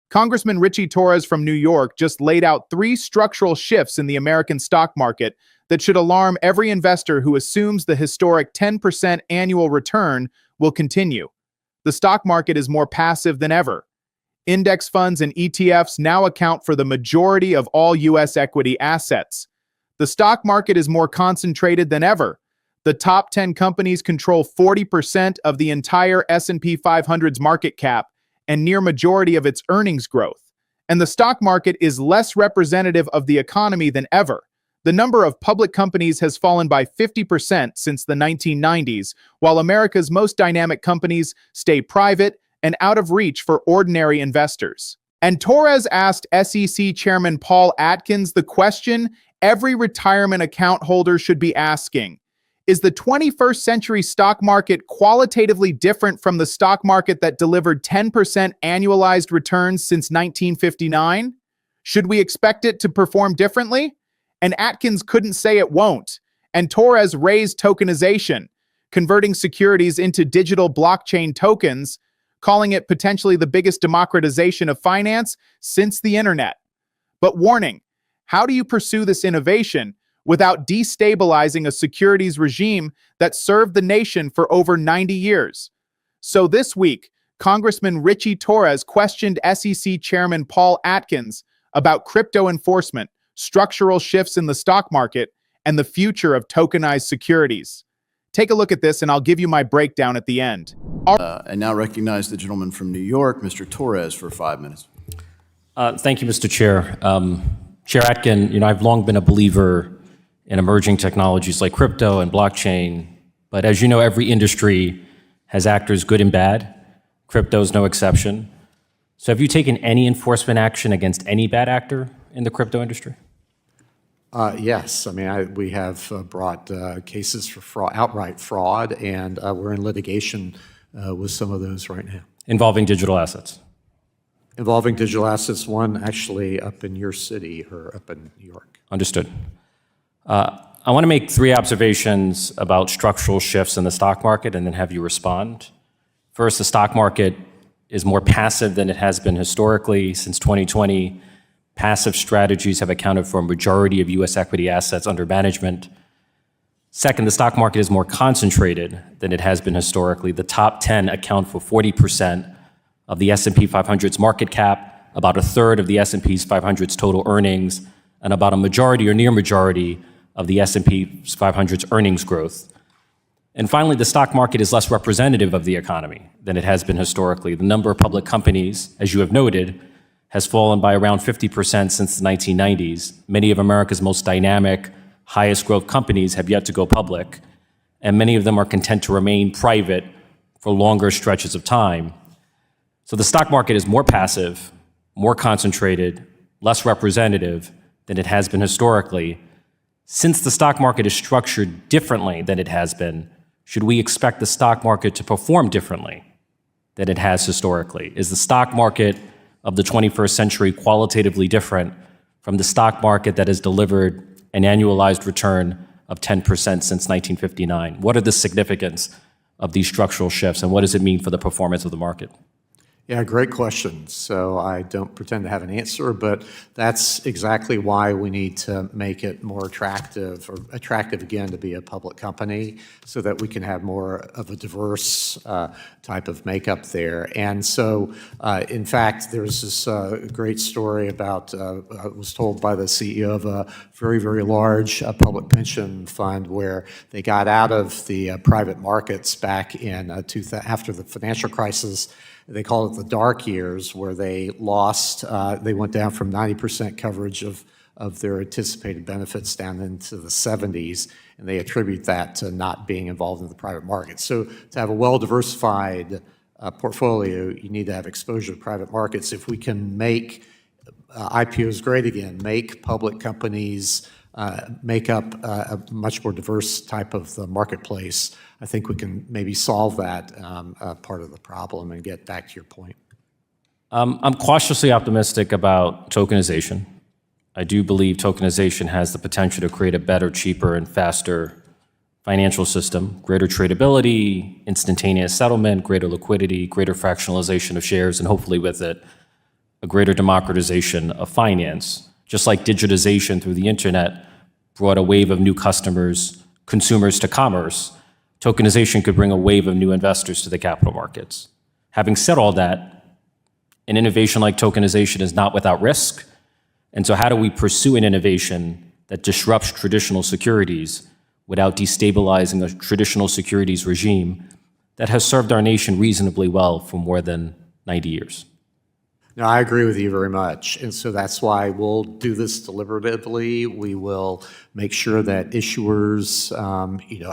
Congressman Ritchie Torres from New York just laid out 3 structural shifts in the American stock market that should alarm every investor who assumes the historic 10% annual return will continue. The stock market is more passive than ever. Index funds and ETFs now account for the majority of all U.S. equity assets. The stock market is more concentrated than ever. The top 10 companies control 40% of the entire S&P 500's market cap and near majority of its earnings growth. And the stock market is less representative of the economy than ever. The number of public companies has fallen by 50% since the 1990s, while America's most dynamic companies stay private and out of reach for ordinary investors. And Torres asked SEC Chairman Paul Atkins the question every retirement account holder should be asking. Is the 21st century stock market qualitatively different from the stock market that delivered 10% annualized returns since 1959? Should we expect it to perform differently? And Atkins couldn't say it won't. And Torres raised tokenization, converting securities into digital blockchain tokens, calling it potentially the biggest democratization of finance since the internet. But warning, how do you pursue this innovation without destabilizing a securities regime that served the nation for over 90 years? So this week, Congressman Ritchie Torres questioned SEC Chairman Paul Atkins about crypto enforcement, structural shifts in the stock market, and the future of tokenized securities. Take a look at this and I'll give you my breakdown at the end. I now recognize the gentleman from New York, Mr. Torres, for 5 minutes. Thank you, Mr. Chair. Chair Atkin, I've long been a believer in emerging technologies like crypto and blockchain, but as you know, every industry has actors good and bad. Crypto is no exception. So have you taken any enforcement action against any bad actor in the crypto industry? Yes. I mean, we have brought cases for outright fraud, and we're in litigation with some of those right now. Involving digital assets? Involving digital assets, one actually up in your city or up in New York. Understood. I want to make 3 observations about structural shifts in the stock market and then have you respond. First, the stock market is more passive than it has been historically. Since 2020, passive strategies have accounted for a majority of U.S. equity assets under management. Second, the stock market is more concentrated than it has been historically. The top 10 account for 40% of the S&P 500's market cap, about a third of the S&P 500's total earnings, and about a majority or near majority of the S&P 500's earnings growth. And finally, the stock market is less representative of the economy than it has been historically. The number of public companies, as you have noted, has fallen by around 50% since the 1990s. Many of America's most dynamic, highest growth companies have yet to go public, and many of them are content to remain private for longer stretches of time. So the stock market is more passive, more concentrated, less representative than it has been historically. Since the stock market is structured differently than it has been, should we expect the stock market to perform differently than it has historically? Is the stock market of the 21st century qualitatively different from the stock market that has delivered an annualized return of 10% since 1959? What are the significance of these structural shifts, and what does it mean for the performance of the market? Yeah, great question. So I don't pretend to have an answer, but that's exactly why we need to make it more attractive, or attractive again, to be a public company, so that we can have more of a diverse type of makeup there. And so, in fact, there's this great story about, was told by the CEO of a very, very large public pension fund, where they got out of the private markets back in after the financial crisis. They call it the dark years, where they lost, they went down from 90% coverage of their anticipated benefits down into the 70s, and they attribute that to not being involved in the private market. So to have a well-diversified portfolio, you need to have exposure to private markets. If we can make IPOs great again, make public companies make up a much more diverse type of the marketplace, I think we can maybe solve that part of the problem and get back to your point. I'm cautiously optimistic about tokenization. I do believe tokenization has the potential to create a better, cheaper, and faster financial system, greater tradability, instantaneous settlement, greater liquidity, greater fractionalization of shares, and hopefully with it, a greater democratization of finance. Just like digitization through the internet brought a wave of new consumers to commerce, tokenization could bring a wave of new investors to the capital markets. Having said all that, an innovation like tokenization is not without risk. And so how do we pursue an innovation that disrupts traditional securities without destabilizing a traditional securities regime that has served our nation reasonably well for more than 90 years? No, I agree with you very much. And so that's why we'll do this deliberatively. We will make sure that issuers,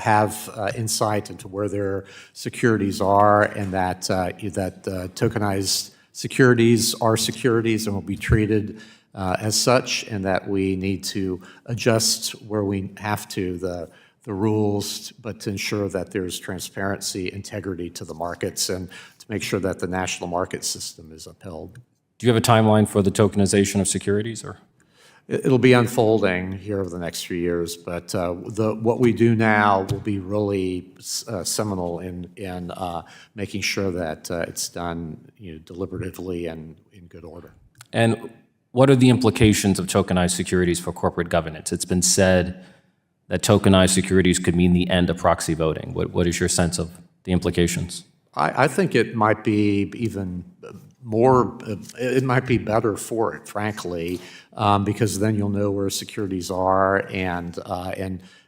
have insight into where their securities are, and that tokenized securities are securities and will be treated as such, and that we need to adjust where we have to the rules, but to ensure that there's transparency, integrity to the markets, and to make sure that the national market system is upheld. Do you have a timeline for the tokenization of securities, or? It'll be unfolding here over the next few years, but what we do now will be really seminal in making sure that it's done deliberatively and in good order. And what are the implications of tokenized securities for corporate governance? It's been said that tokenized securities could mean the end of proxy voting. What is your sense of the implications? I think it might be even more, it might be better for it, frankly, because then you'll know where securities are and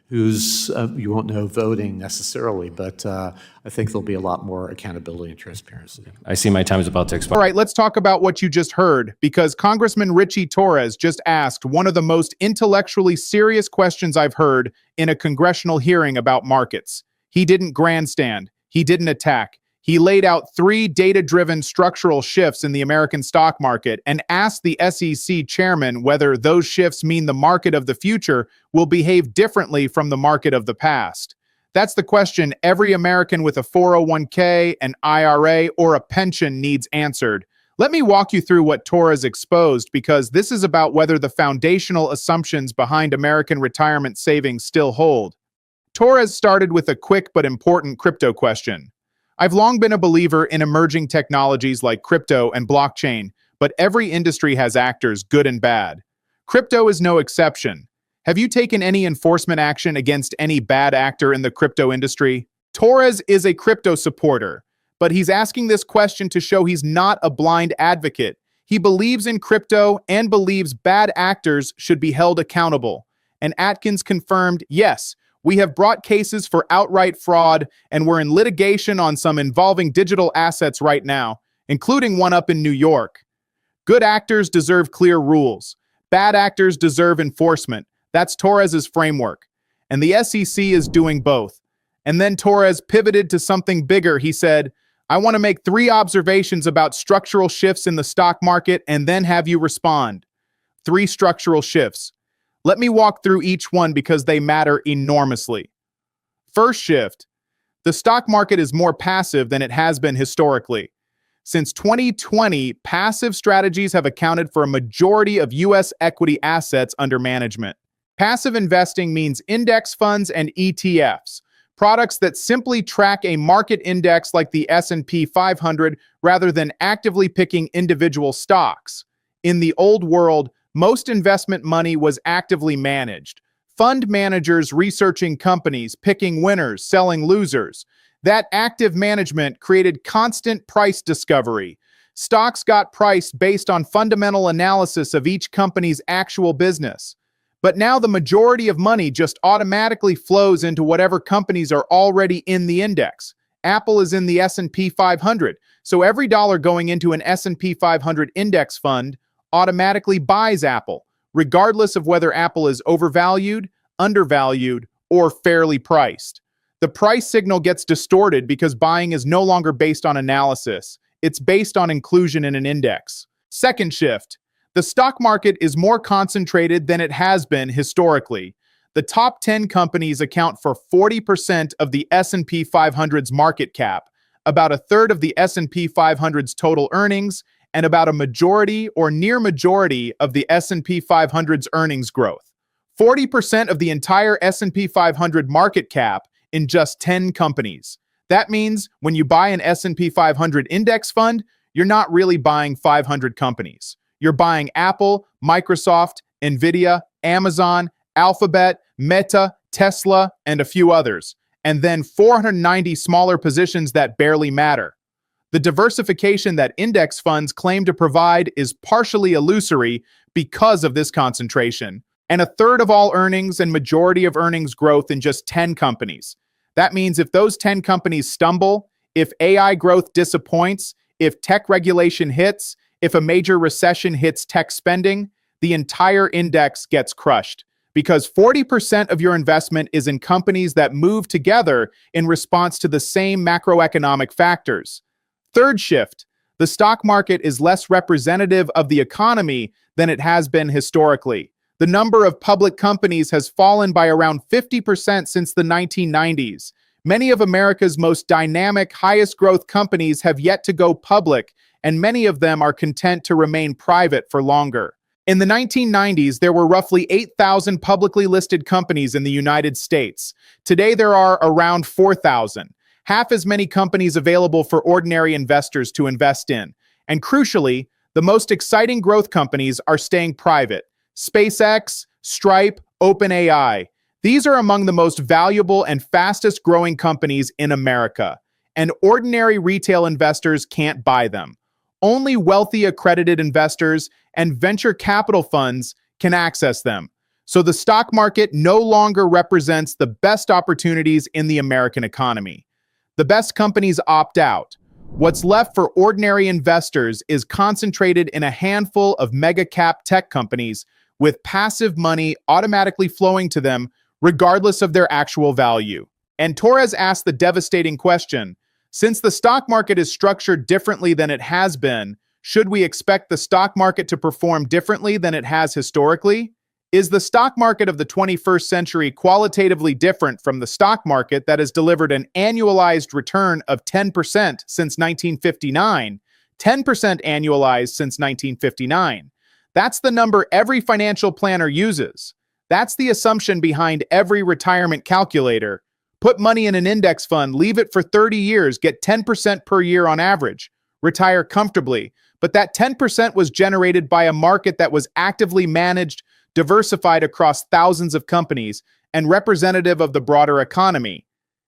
who's, you won't know voting necessarily, but I think there'll be a lot more accountability and transparency. I see my time is about to expire. All right, let's talk about what you just heard, because Congressman Ritchie Torres just asked one of the most intellectually serious questions I've heard in a congressional hearing about markets. He didn't grandstand. He didn't attack. He laid out 3 data-driven structural shifts in the American stock market and asked the SEC chairman whether those shifts mean the market of the future will behave differently from the market of the past. That's the question every American with a 401k, an IRA, or a pension needs answered. Let me walk you through what Torres exposed, because this is about whether the foundational assumptions behind American retirement savings still hold. Torres started with a quick but important crypto question. I've long been a believer in emerging technologies like crypto and blockchain, but every industry has actors, good and bad. Crypto is no exception. Have you taken any enforcement action against any bad actor in the crypto industry? Torres is a crypto supporter, but he's asking this question to show he's not a blind advocate. He believes in crypto and believes bad actors should be held accountable. And Atkins confirmed, yes, we have brought cases for outright fraud, and we're in litigation on some involving digital assets right now, including one up in New York. Good actors deserve clear rules. Bad actors deserve enforcement. That's Torres's framework. And the SEC is doing both. And then Torres pivoted to something bigger. He said, I want to make 3 observations about structural shifts in the stock market and then have you respond. 3 structural shifts. Let me walk through each one because they matter enormously. First shift. The stock market is more passive than it has been historically. Since 2020, passive strategies have accounted for a majority of U.S. equity assets under management. Passive investing means index funds and ETFs, products that simply track a market index like the S&P 500 rather than actively picking individual stocks. In the old world, most investment money was actively managed. Fund managers researching companies, picking winners, selling losers. That active management created constant price discovery. Stocks got priced based on fundamental analysis of each company's actual business. But now the majority of money just automatically flows into whatever companies are already in the index. Apple is in the S&P 500, so every dollar going into an S&P 500 index fund automatically buys Apple, regardless of whether Apple is overvalued, undervalued, or fairly priced. The price signal gets distorted because buying is no longer based on analysis. It's based on inclusion in an index. Second shift. The stock market is more concentrated than it has been historically. The top 10 companies account for 40% of the S&P 500's market cap, about a third of the S&P 500's total earnings, and about a majority or near majority of the S&P 500's earnings growth. 40% of the entire S&P 500 market cap in just 10 companies. That means when you buy an S&P 500 index fund, you're not really buying 500 companies. You're buying Apple, Microsoft, Nvidia, Amazon, Alphabet, Meta, Tesla, and a few others, and then 490 smaller positions that barely matter. The diversification that index funds claim to provide is partially illusory because of this concentration, and a third of all earnings and majority of earnings growth in just 10 companies. That means if those 10 companies stumble, if AI growth disappoints, if tech regulation hits, if a major recession hits tech spending, the entire index gets crushed. Because 40% of your investment is in companies that move together in response to the same macroeconomic factors. Third shift, the stock market is less representative of the economy than it has been historically. The number of public companies has fallen by around 50% since the 1990s. Many of America's most dynamic, highest growth companies have yet to go public, and many of them are content to remain private for longer. In the 1990s, there were roughly 8,000 publicly listed companies in the United States. Today, there are around 4,000. Half as many companies available for ordinary investors to invest in. And crucially, the most exciting growth companies are staying private. SpaceX, Stripe, OpenAI. These are among the most valuable and fastest growing companies in America. And ordinary retail investors can't buy them. Only wealthy accredited investors and venture capital funds can access them. So the stock market no longer represents the best opportunities in the American economy. The best companies opt out. What's left for ordinary investors is concentrated in a handful of mega-cap tech companies with passive money automatically flowing to them regardless of their actual value. And Torres asked the devastating question, since the stock market is structured differently than it has been, should we expect the stock market to perform differently than it has historically? Is the stock market of the 21st century qualitatively different from the stock market that has delivered an annualized return of 10% since 1959? 10% annualized since 1959. That's the number every financial planner uses. That's the assumption behind every retirement calculator. Put money in an index fund, leave it for 30 years, get 10% per year on average. Retire comfortably. But that 10% was generated by a market that was actively managed, diversified across thousands of companies, and representative of the broader economy.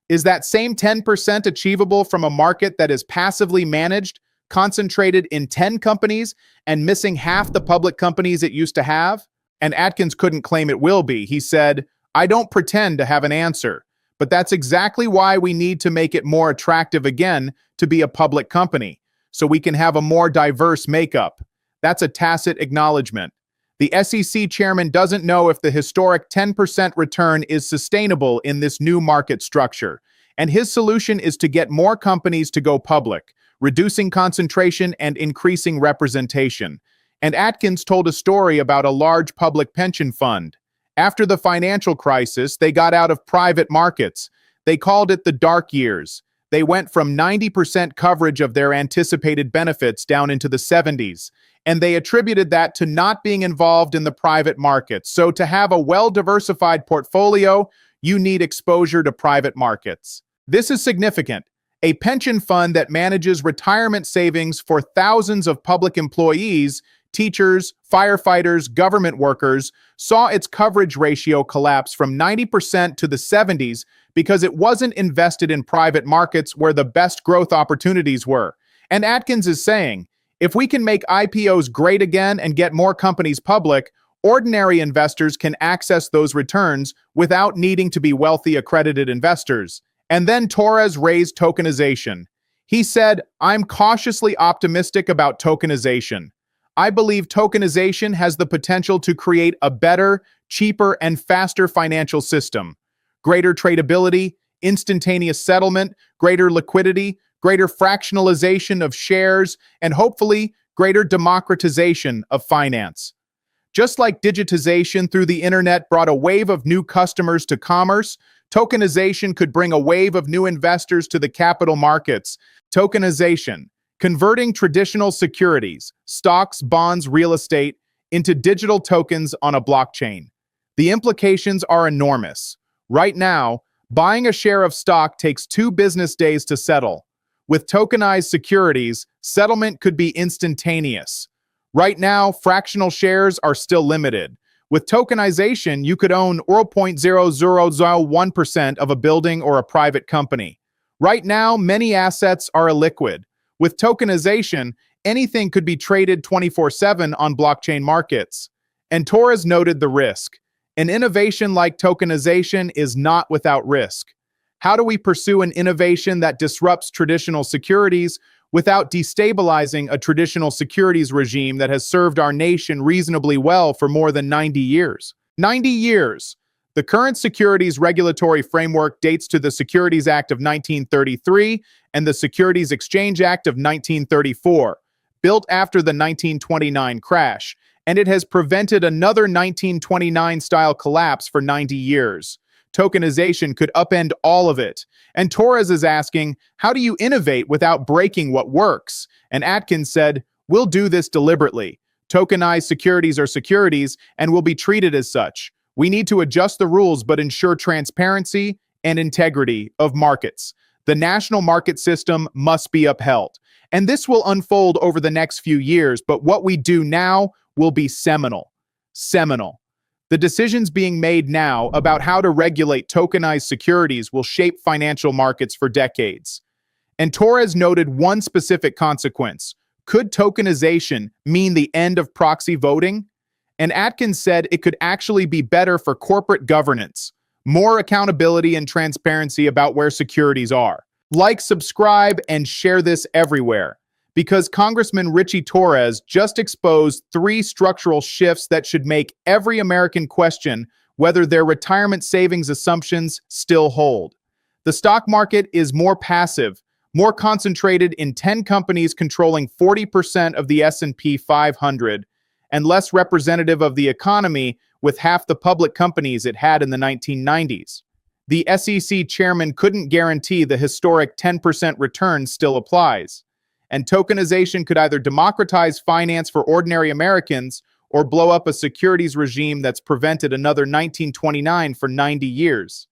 Is that same 10% achievable from a market that is passively managed, concentrated in 10 companies, and missing half the public companies it used to have? And Atkins couldn't claim it will be. He said, "I don't pretend to have an answer. But that's exactly why we need to make it more attractive again to be a public company, so we can have a more diverse makeup." That's a tacit acknowledgement. The SEC chairman doesn't know if the historic 10% return is sustainable in this new market structure, and his solution is to get more companies to go public, reducing concentration and increasing representation. And Atkins told a story about a large public pension fund. After the financial crisis, they got out of private markets. They called it the dark years. They went from 90% coverage of their anticipated benefits down into the 70s, and they attributed that to not being involved in the private markets. So to have a well-diversified portfolio, you need exposure to private markets. This is significant. A pension fund that manages retirement savings for thousands of public employees, teachers, firefighters, government workers, saw its coverage ratio collapse from 90% to the 70s because it wasn't invested in private markets where the best growth opportunities were. And Atkins is saying, if we can make IPOs great again and get more companies public, ordinary investors can access those returns without needing to be wealthy accredited investors. And then Torres raised tokenization. He said, "I'm cautiously optimistic about tokenization. I believe tokenization has the potential to create a better, cheaper, and faster financial system. Greater tradability, instantaneous settlement, greater liquidity, greater fractionalization of shares, and hopefully greater democratization of finance. Just like digitization through the internet brought a wave of new customers to commerce, tokenization could bring a wave of new investors to the capital markets. Tokenization, converting traditional securities, stocks, bonds, real estate, into digital tokens on a blockchain. The implications are enormous. Right now, buying a share of stock takes 2 business days to settle. With tokenized securities, settlement could be instantaneous. Right now, fractional shares are still limited. With tokenization, you could own 0.0001% of a building or a private company. Right now, many assets are illiquid. With tokenization, anything could be traded 24/7 on blockchain markets. And Torres noted the risk. An innovation like tokenization is not without risk. How do we pursue an innovation that disrupts traditional securities without destabilizing a traditional securities regime that has served our nation reasonably well for more than 90 years? 90 years! The current securities regulatory framework dates to the Securities Act of 1933 and the Securities Exchange Act of 1934, built after the 1929 crash, and it has prevented another 1929-style collapse for 90 years. Tokenization could upend all of it. And Torres is asking, how do you innovate without breaking what works? And Atkins said, we'll do this deliberately. Tokenized securities are securities and will be treated as such. We need to adjust the rules but ensure transparency and integrity of markets. The national market system must be upheld. And this will unfold over the next few years, but what we do now will be seminal. Seminal. The decisions being made now about how to regulate tokenized securities will shape financial markets for decades. And Torres noted one specific consequence. Could tokenization mean the end of proxy voting? And Atkins said it could actually be better for corporate governance, more accountability and transparency about where securities are. Like, subscribe, and share this everywhere, because Congressman Ritchie Torres just exposed 3 structural shifts that should make every American question whether their retirement savings assumptions still hold. The stock market is more passive, more concentrated in 10 companies controlling 40% of the S&P 500, and less representative of the economy with half the public companies it had in the 1990s. The SEC chairman couldn't guarantee the historic 10% return still applies. And tokenization could either democratize finance for ordinary Americans or blow up a securities regime that's prevented another 1929 for 90 years.